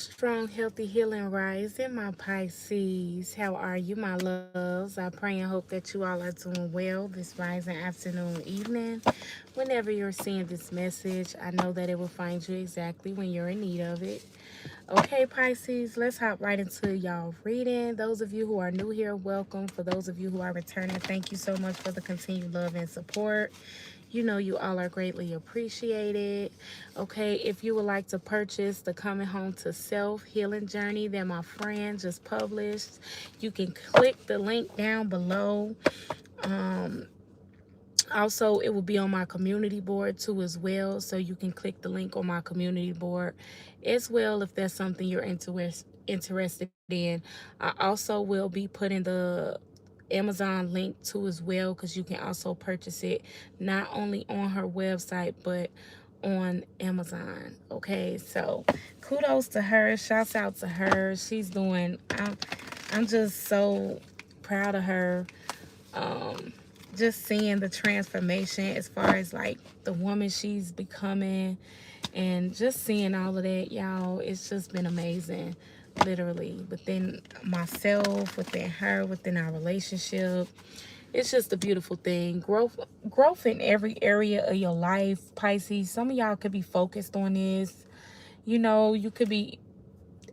Strong, healthy, healing rising, my Pisces. How are you, my loves? I pray and hope that you all are doing well this rising, afternoon, evening. Whenever you're seeing this message, I know that it will find you exactly when you're in need of it. Okay, Pisces, let's hop right into y'all reading. Those of you who are new here, welcome. For those of you who are returning, thank you so much for the continued love and support. You know you all are greatly appreciated. Okay, if you would like to purchase the Coming Home to Self Healing Journey that my friend just published, you can click the link down below. Um, Also, it will be on my community board too as well, so you can click the link on my community board as well if that's something you're interested in. I also will be putting the Amazon link too as well, because you can also purchase it not only on her website but on Amazon. Okay, so kudos to her, shouts out to her. She's doing, I'm just so proud of her. um just seeing the transformation as far as like the woman she's becoming, and just seeing all of that, y'all, it's just been amazing, literally, within myself, within her, within our relationship. It's just a beautiful thing. Growth in every area of your life, Pisces. Some of y'all could be focused on this. You know, you could be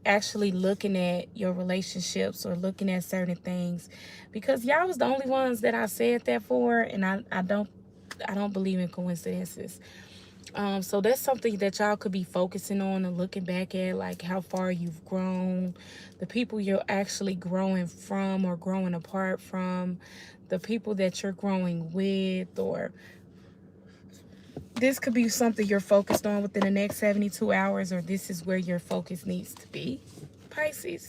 actually looking at your relationships or looking at certain things, because y'all was the only ones that I said that for, and I don't believe in coincidences. So that's something that y'all could be focusing on and looking back at, like how far you've grown, the people you're actually growing from or growing apart from, the people that you're growing with, or this could be something you're focused on within the next 72 hours, or this is where your focus needs to be, Pisces.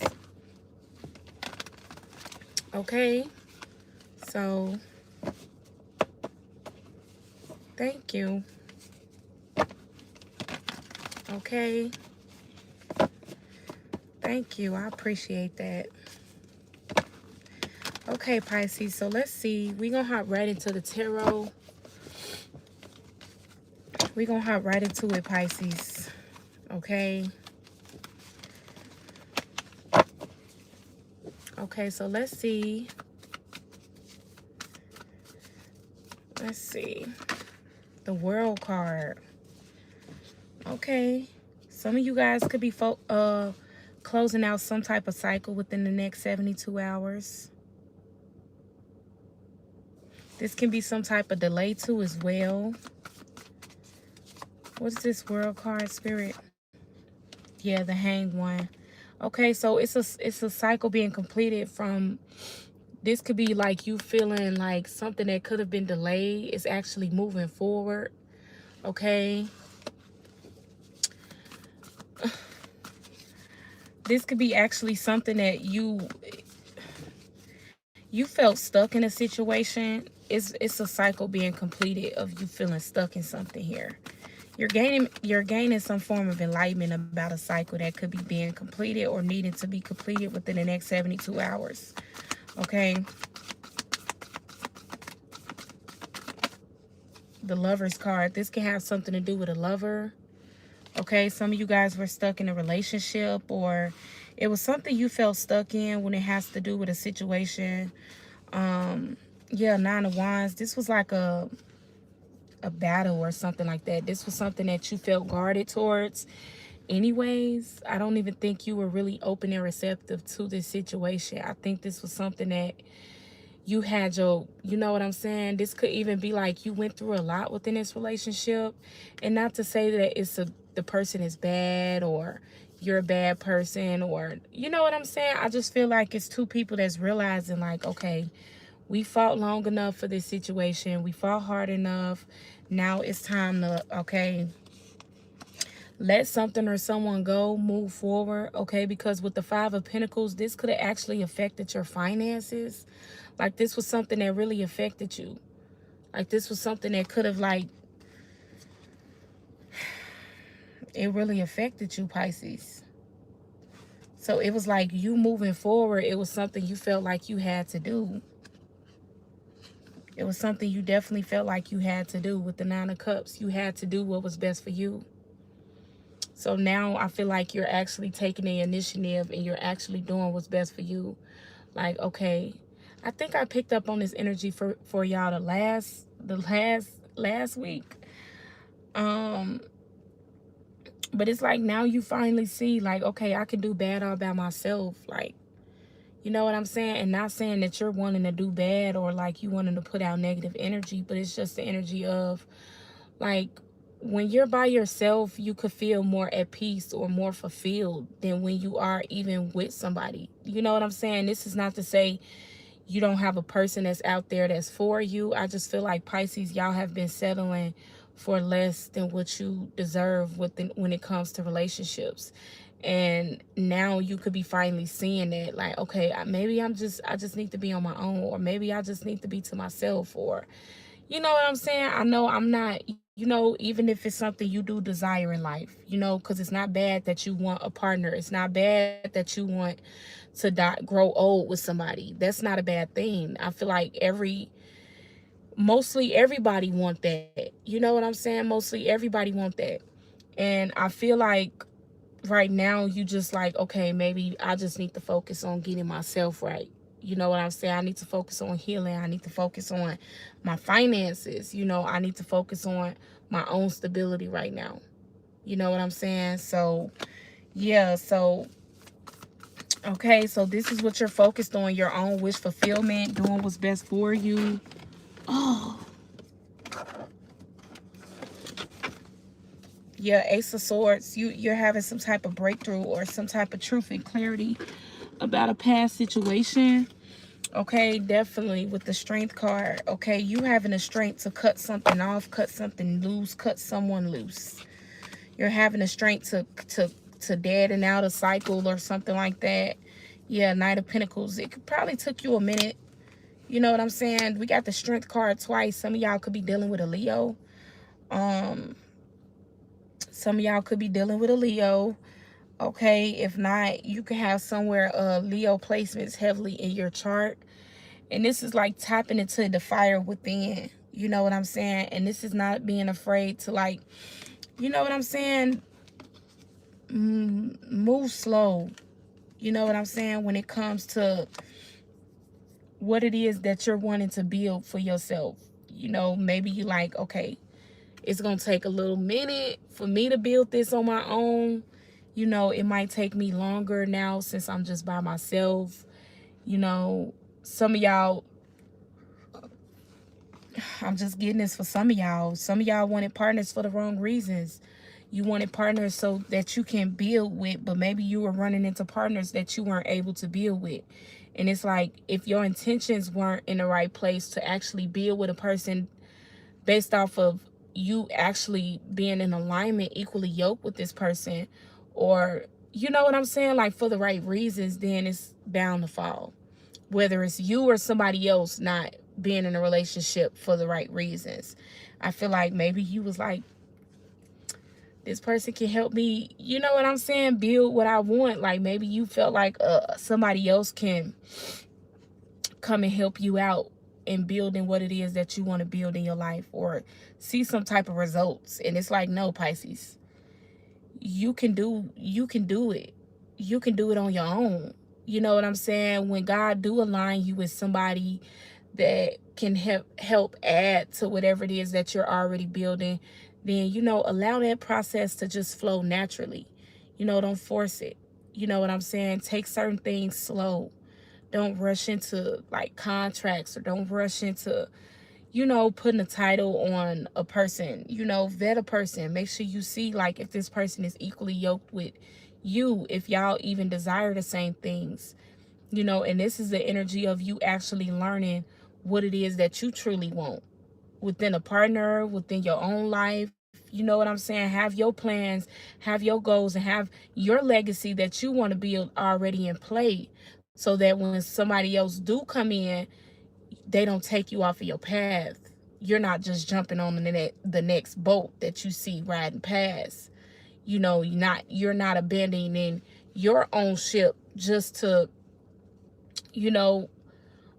Okay, so thank you. Okay, thank you. I appreciate that. Okay, Pisces, so let's see. We're going to hop right into the tarot. We're going to hop right into it, Pisces. Okay. Okay, so let's see. Let's see. The World card. Okay. Some of you guys could be closing out some type of cycle within the next 72 hours. This can be some type of delay too as well. What is this World card, Spirit? Yeah, the Hanged One. Okay, so it's a cycle being completed from, this could be like you feeling like something that could have been delayed is actually moving forward. Okay. This could be actually something that you felt stuck in a situation. It's a cycle being completed of you feeling stuck in something here. You're gaining some form of enlightenment about a cycle that could be being completed or needing to be completed within the next 72 hours. Okay. The Lover's card. This can have something to do with a lover. Okay, some of you guys were stuck in a relationship, or it was something you felt stuck in when it has to do with a situation. Yeah, Nine of Wands. This was like a battle or something like that. This was something that you felt guarded towards. Anyways, I don't even think you were really open and receptive to this situation. I think this was something that you had your, you know what I'm saying? This could even be like you went through a lot within this relationship. And not to say that the person is bad or you're a bad person, or, you know what I'm saying? I just feel like it's two people that's realizing like, okay, we fought long enough for this situation. We fought hard enough. Now it's time to, okay, let something or someone go, move forward, okay? Because with the Five of Pentacles, this could have actually affected your finances. Like, this was something that really affected you. Like, this was something that could have, like, it really affected you, Pisces. So it was like you moving forward, it was something you felt like you had to do. It was something you definitely felt like you had to do with the Nine of Cups. You had to do what was best for you. So now I feel like you're actually taking the initiative and you're actually doing what's best for you. Like, okay, I think I picked up on this energy for y'all the last week. Um, but it's like now you finally see, like, okay, I can do bad all by myself. Like, you know what I'm saying? And not saying that you're wanting to do bad or like you wanting to put out negative energy, but it's just the energy of, like, when you're by yourself, you could feel more at peace or more fulfilled than when you are even with somebody. You know what I'm saying? This is not to say you don't have a person that's out there that's for you. I just feel like Pisces, y'all have been settling for less than what you deserve when it comes to relationships. And now you could be finally seeing that, like, okay, maybe I just need to be on my own, or maybe I just need to be to myself, or you know what I'm saying? I know I'm not, even if it's something you do desire in life, because it's not bad that you want a partner. It's not bad that you want to grow old with somebody. That's not a bad thing. I feel like mostly everybody want that. You know what I'm saying? Mostly everybody want that. And I feel like right now you just like, okay, maybe I just need to focus on getting myself right. You know what I'm saying? I need to focus on healing. I need to focus on my finances. I need to focus on my own stability right now. You know what I'm saying? So yeah, so okay, so this is what you're focused on: your own wish fulfillment, doing what's best for you. Oh, yeah, Ace of Swords. You're having some type of breakthrough or some type of truth and clarity about a past situation. Okay, definitely with the Strength card. Okay, you having the strength to cut something off, cut something loose, cut someone loose. You're having the strength to deaden out a cycle or something like that. Yeah, Knight of Pentacles. It could probably took you a minute. You know what I'm saying? We got the Strength card twice. Some of y'all could be dealing with a Leo. Um, some of y'all could be dealing with a Leo. Okay, if not, you could have somewhere Leo placements heavily in your chart. And this is like tapping into the fire within. You know what I'm saying? And this is not being afraid to, like, you know what I'm saying? Move slow. You know what I'm saying? When it comes to what it is that you're wanting to build for yourself. Maybe you like, okay, it's going to take a little minute for me to build this on my own. It might take me longer now since I'm just by myself. Some of y'all, I'm just getting this for some of y'all. Some of y'all wanted partners for the wrong reasons. You wanted partners so that you can build with, but maybe you were running into partners that you weren't able to build with. And it's like, if your intentions weren't in the right place to actually build with a person based off of you actually being in alignment, equally yoked with this person, or, you know what I'm saying, like for the right reasons, then it's bound to fall. Whether it's you or somebody else not being in a relationship for the right reasons. I feel like maybe you was like, this person can help me, you know what I'm saying, build what I want. Like maybe you felt like somebody else can come and help you out in building what it is that you want to build in your life, or see some type of results. And it's like, no, Pisces, you can do it. You can do it on your own. You know what I'm saying? When God do align you with somebody that can help add to whatever it is that you're already building, then allow that process to just flow naturally. Don't force it. You know what I'm saying? Take certain things slow. Don't rush into like contracts, or don't rush into putting a title on a person. Vet a person. Make sure you see, like, if this person is equally yoked with you, if y'all even desire the same things. And this is the energy of you actually learning what it is that you truly want within a partner, within your own life. You know what I'm saying? Have your plans, have your goals, and have your legacy that you want to build already in play, so that when somebody else do come in, they don't take you off of your path. You're not just jumping on the next boat that you see riding past. You're not abandoning your own ship just to, you know,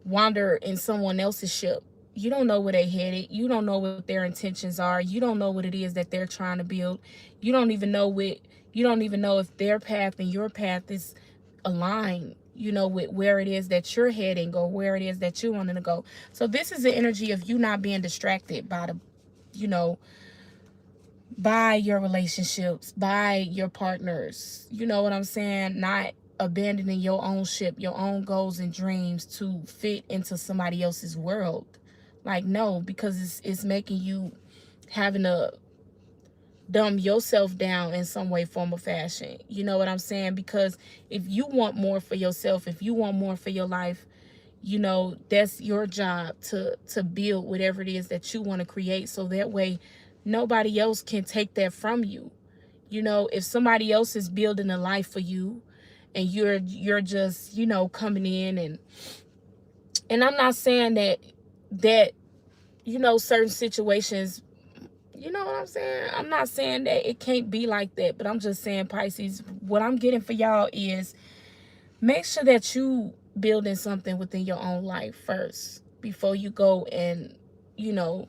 wander in someone else's ship. You don't know where they headed. You don't know what their intentions are. You don't know what it is that they're trying to build. You don't even know what You don't even know if their path and your path is aligned, with where it is that you're heading or where it is that you wanting to go. So this is the energy of you not being distracted by you know, by your relationships, by your partners. You know what I'm saying? Not abandoning your own ship, your own goals and dreams to fit into somebody else's world. Like, no, because it's making you having to dumb yourself down in some way, form, or fashion. You know what I'm saying? Because if you want more for yourself, if you want more for your life, that's your job to build whatever it is that you want to create, so that way nobody else can take that from you. If somebody else is building a life for you and you're just coming in, and I'm not saying that certain situations, you know what I'm saying, I'm not saying that it can't be like that, but I'm just saying, Pisces, what I'm getting for y'all is, make sure that you building something within your own life first before you go and you know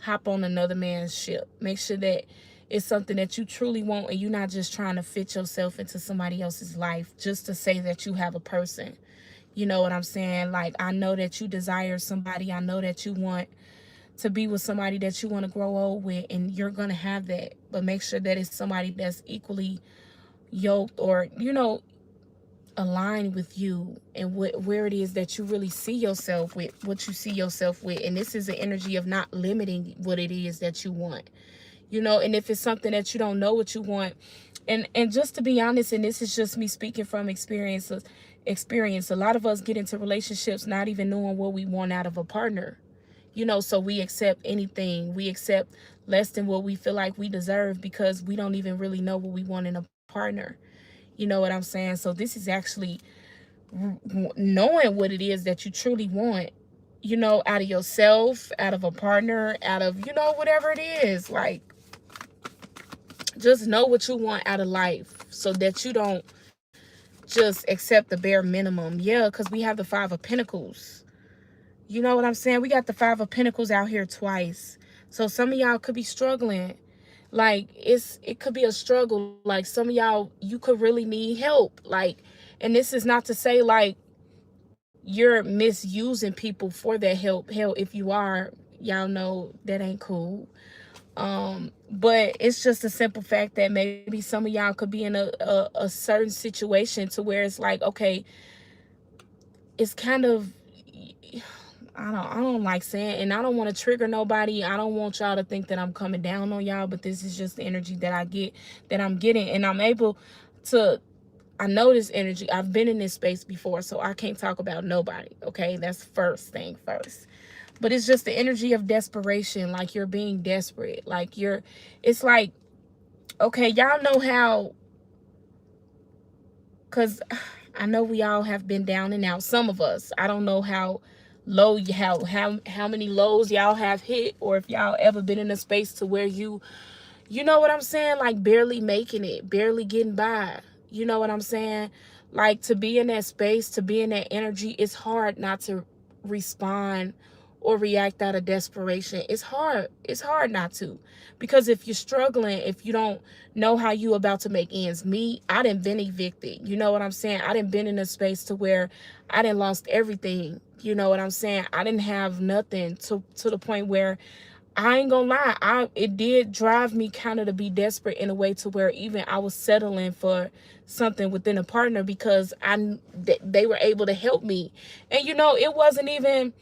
hop on another man's ship. Make sure that it's something that you truly want, and you're not just trying to fit yourself into somebody else's life just to say that you have a person. You know what I'm saying? Like, I know that you desire somebody. I know that you want to be with somebody that you want to grow old with, and you're going to have that. But make sure that it's somebody that's equally yoked, or align with you, and where it is that you really see yourself with, what you see yourself with. And this is the energy of not limiting what it is that you want. And if it's something that you don't know what you want, and just to be honest, and this is just me speaking from experience, a lot of us get into relationships not even knowing what we want out of a partner. So we accept anything. We accept less than what we feel like we deserve, because we don't even really know what we want in a partner. You know what I'm saying? So this is actually knowing what it is that you truly want, out of yourself, out of a partner, out of, whatever it is. Like, just know what you want out of life, so that you don't just accept the bare minimum. Yeah, because we have the Five of Pentacles. You know what I'm saying? We got the Five of Pentacles out here twice. So some of y'all could be struggling. Like, it could be a struggle. Like, some of y'all, you could really need help. Like, and this is not to say like you're misusing people for that help. Hell, if you are, y'all know that ain't cool. But it's just a simple fact that maybe some of y'all could be in a certain situation to where it's like, okay, it's kind of, I don't like saying, and I don't want to trigger nobody. I don't want y'all to think that I'm coming down on y'all, but this is just the energy that I get, that I'm getting, and I'm able to, I know this energy. I've been in this space before, so I can't talk about nobody, okay? That's first thing first. But it's just the energy of desperation, like you're being desperate. Like it's like, okay, y'all know how, because I know we all have been down and out. Some of us, I don't know how low, how many lows y'all have hit, or if y'all ever been in a space to where you know what I'm saying, like barely making it, barely getting by. You know what I'm saying? Like, to be in that space, to be in that energy, it's hard not to respond or react out of desperation. It's hard. It's hard not to. Because if you're struggling, if you don't know how you about to make ends meet, I done been evicted. You know what I'm saying? I done been in a space to where I done lost everything. You know what I'm saying? I didn't have nothing to the point where, I ain't gonna lie, it did drive me kind of to be desperate in a way to where even I was settling for something within a partner, because they were able to help me. And it wasn't even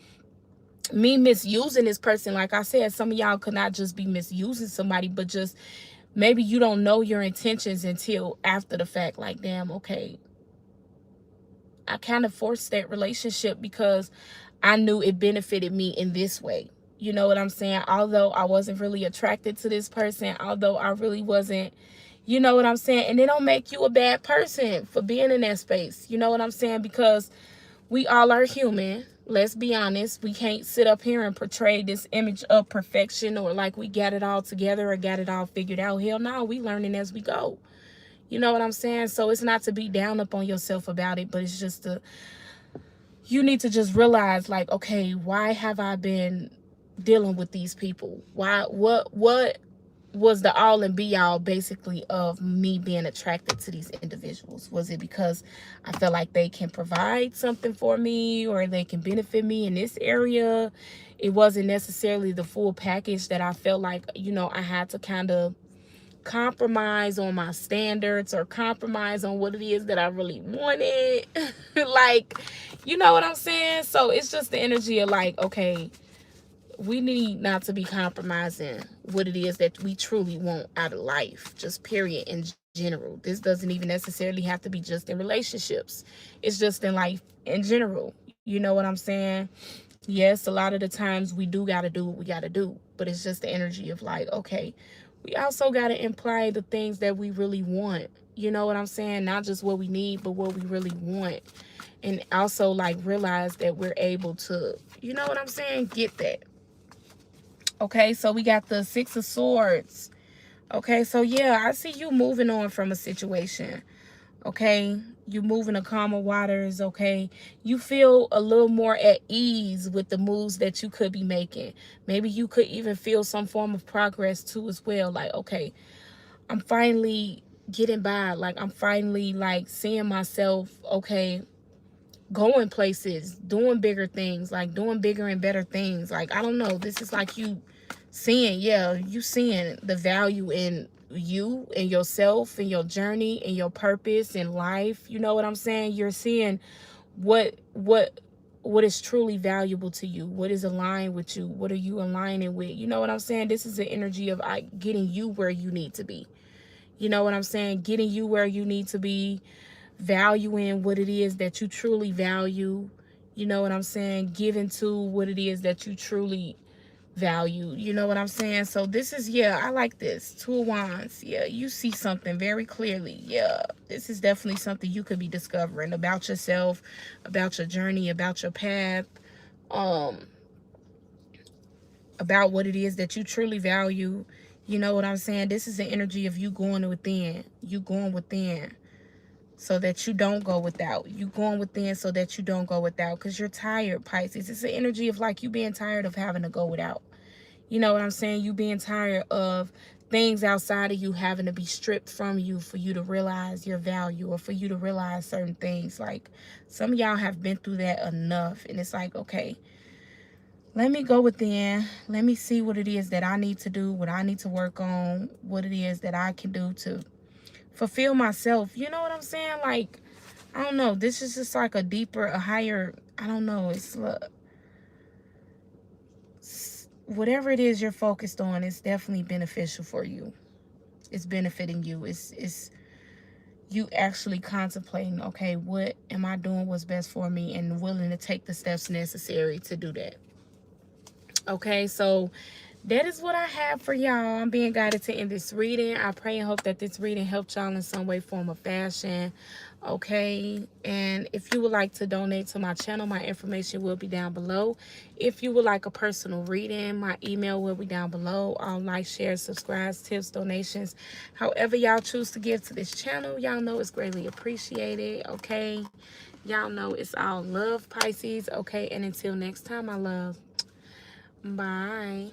me misusing this person. Like I said, some of y'all could not just be misusing somebody, but just maybe you don't know your intentions until after the fact. Like, damn, okay, I kind of forced that relationship because I knew it benefited me in this way. You know what I'm saying? Although I wasn't really attracted to this person, although I really wasn't, you know what I'm saying? And it don't make you a bad person for being in that space. You know what I'm saying? Because we all are human. Let's be honest. We can't sit up here and portray this image of perfection, or like we got it all together or got it all figured out. Hell no, we learning as we go. You know what I'm saying? So it's not to be down up on yourself about it, but it's just you need to just realize, like, okay, why have I been dealing with these people? What was the all and be all basically of me being attracted to these individuals? Was it because I feel like they can provide something for me or they can benefit me in this area? It wasn't necessarily the full package that I felt like, you know, I had to kind of compromise on my standards or compromise on what it is that I really wanted. Like, you know what I'm saying? So it's just the energy of like, okay, we need not to be compromising what it is that we truly want out of life, just period, in general. This doesn't even necessarily have to be just in relationships. It's just in life in general. You know what I'm saying? Yes, a lot of the times we do got to do what we got to do, but it's just the energy of like, okay, we also got to imply the things that we really want. You know what I'm saying? Not just what we need, but what we really want. And also like realize that we're able to, you know what I'm saying, get that. Okay, so we got the Six of Swords. Okay, so yeah, I see you moving on from a situation. Okay, you moving to calmer waters. Okay, you feel a little more at ease with the moves that you could be making. Maybe you could even feel some form of progress too as well. Like, okay, I'm finally getting by. Like, I'm finally like seeing myself, okay, going places, doing bigger things, like doing bigger and better things. Like, I don't know, this is like you seeing, yeah, you seeing the value in you and yourself and your journey and your purpose in life. You know what I'm saying? You're seeing what is truly valuable to you, what is aligned with you, what are you aligning with. You know what I'm saying? This is the energy of getting you where you need to be. You know what I'm saying? Getting you where you need to be, valuing what it is that you truly value. You know what I'm saying? Giving to what it is that you truly value. You know what I'm saying? So this is, yeah, I like this. Two of Wands. Yeah, you see something very clearly. Yeah, this is definitely something you could be discovering about yourself, about your journey, about your path, um, about what it is that you truly value. You know what I'm saying? This is the energy of you going within. You going within so that you don't go without. You going within so that you don't go without, because you're tired, Pisces. It's the energy of like you being tired of having to go without. You know what I'm saying? You being tired of things outside of you having to be stripped from you for you to realize your value or for you to realize certain things. Like, some of y'all have been through that enough, and it's like, okay, let me go within. Let me see what it is that I need to do, what I need to work on, what it is that I can do to fulfill myself. You know what I'm saying? Like, I don't know. This is just like a deeper, a higher, I don't know. It's whatever it is you're focused on, it's definitely beneficial for you. It's benefiting you. It's you actually contemplating, okay, what am I doing what's best for me, and willing to take the steps necessary to do that. Okay, so that is what I have for y'all. I'm being guided to end this reading. I pray and hope that this reading helped y'all in some way, form, or fashion. Okay, and if you would like to donate to my channel, my information will be down below. If you would like a personal reading, my email will be down below. All like, share, subscribe, tips, donations, however y'all choose to give to this channel, y'all know it's greatly appreciated. Okay, y'all know it's all love, Pisces. Okay, and until next time, my love. Bye.